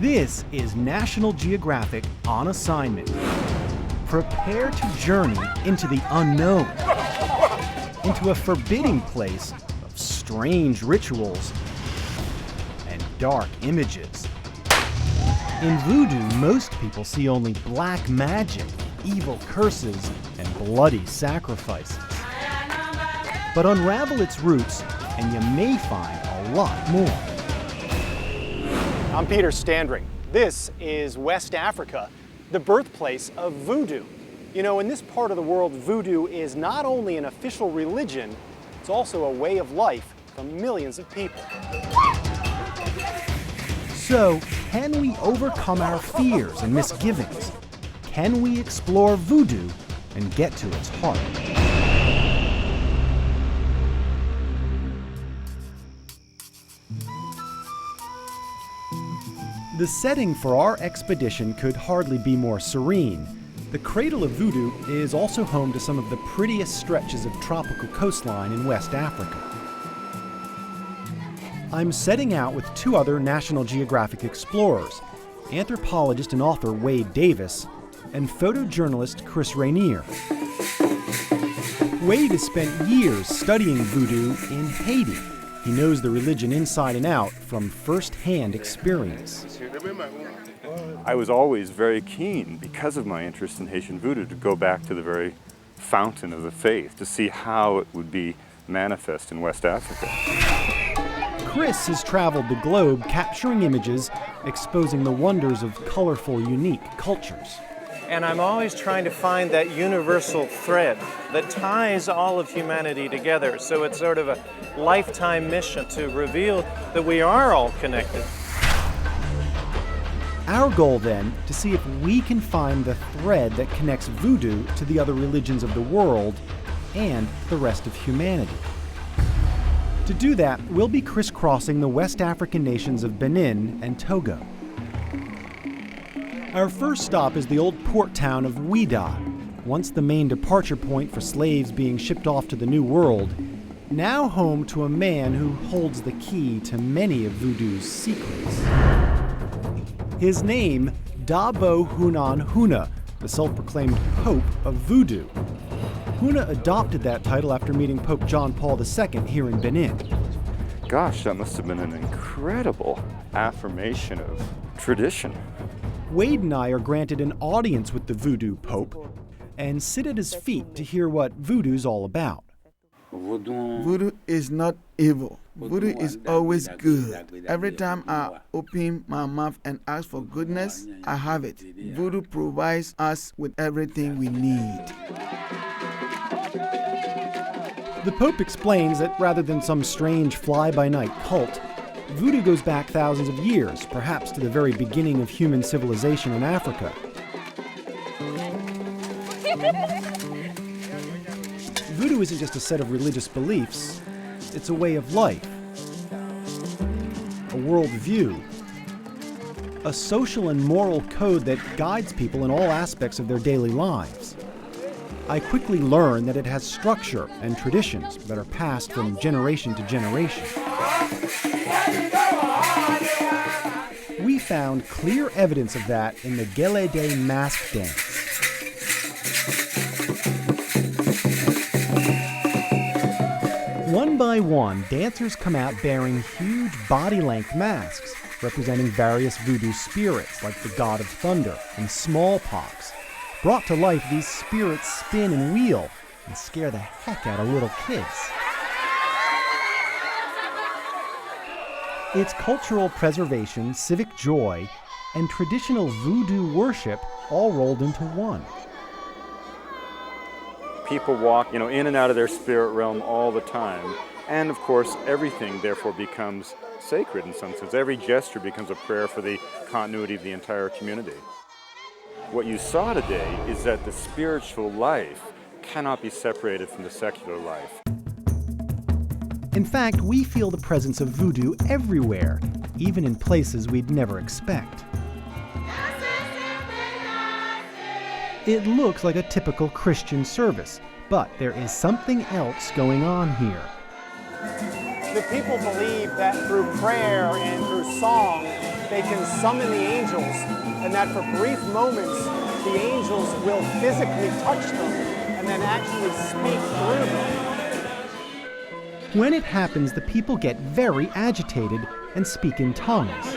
This is National Geographic on assignment. Prepare to journey into the unknown, into a forbidding place of strange rituals and dark images. In voodoo, most people see only black magic, evil curses, and bloody sacrifices. But unravel its roots, and you may find a lot more. I'm Peter Standring. This is West Africa, the birthplace of voodoo. You know, in this part of the world, voodoo is not only an official religion, it's also a way of life for millions of people. So, can we overcome our fears and misgivings? Can we explore voodoo and get to its heart? The setting for our expedition could hardly be more serene. The cradle of voodoo is also home to some of the prettiest stretches of tropical coastline in West Africa. I'm setting out with two other National Geographic explorers, anthropologist and author Wade Davis and photojournalist Chris Rainier. Wade has spent years studying voodoo in Haiti. He knows the religion inside and out from first-hand experience. I was always very keen, because of my interest in Haitian voodoo, to go back to the very fountain of the faith, to see how it would be manifest in West Africa. Chris has traveled the globe capturing images, exposing the wonders of colorful, unique cultures. And I'm always trying to find that universal thread that ties all of humanity together. So it's sort of a lifetime mission to reveal that we are all connected. Our goal then, to see if we can find the thread that connects voodoo to the other religions of the world and the rest of humanity. To do that, we'll be crisscrossing the West African nations of Benin and Togo. Our first stop is the old port town of Ouidah, once the main departure point for slaves being shipped off to the New World, now home to a man who holds the key to many of voodoo's secrets. His name, Dabo Hunan Huna, the self-proclaimed Pope of Voodoo. Huna adopted that title after meeting Pope John Paul II here in Benin. Gosh, that must have been an incredible affirmation of tradition. Wade and I are granted an audience with the Voodoo Pope and sit at his feet to hear what voodoo's all about. Voodoo is not evil. Voodoo is always good. Every time I open my mouth and ask for goodness, I have it. Voodoo provides us with everything we need. The Pope explains that rather than some strange fly-by-night cult, voodoo goes back thousands of years, perhaps to the very beginning of human civilization in Africa. Voodoo isn't just a set of religious beliefs, it's a way of life, a worldview, a social and moral code that guides people in all aspects of their daily lives. I quickly learn that it has structure and traditions that are passed from generation to generation. We found clear evidence of that in the Gele Day mask dance. One by one, dancers come out bearing huge body-length masks representing various voodoo spirits like the god of thunder and smallpox. Brought to life, these spirits spin and wheel and scare the heck out of little kids. It's cultural preservation, civic joy, and traditional voodoo worship all rolled into one. People walk, in and out of their spirit realm all the time. And of course, everything therefore becomes sacred in some sense. Every gesture becomes a prayer for the continuity of the entire community. What you saw today is that the spiritual life cannot be separated from the secular life. In fact, we feel the presence of voodoo everywhere, even in places we'd never expect. It looks like a typical Christian service, but there is something else going on here. The people believe that through prayer and through song, they can summon the angels, and that for brief moments, the angels will physically touch them and then actually speak through them. When it happens, the people get very agitated and speak in tongues.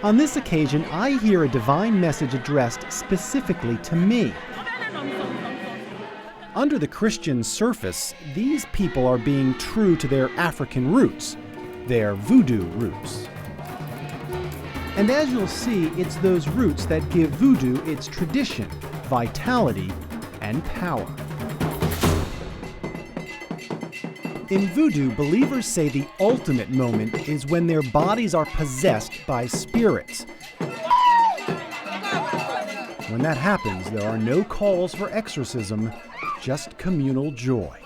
On this occasion, I hear a divine message addressed specifically to me. Under the Christian surface, these people are being true to their African roots, their voodoo roots. And as you'll see, it's those roots that give voodoo its tradition, vitality, and power. In voodoo, believers say the ultimate moment is when their bodies are possessed by spirits. When that happens, there are no calls for exorcism, just communal joy.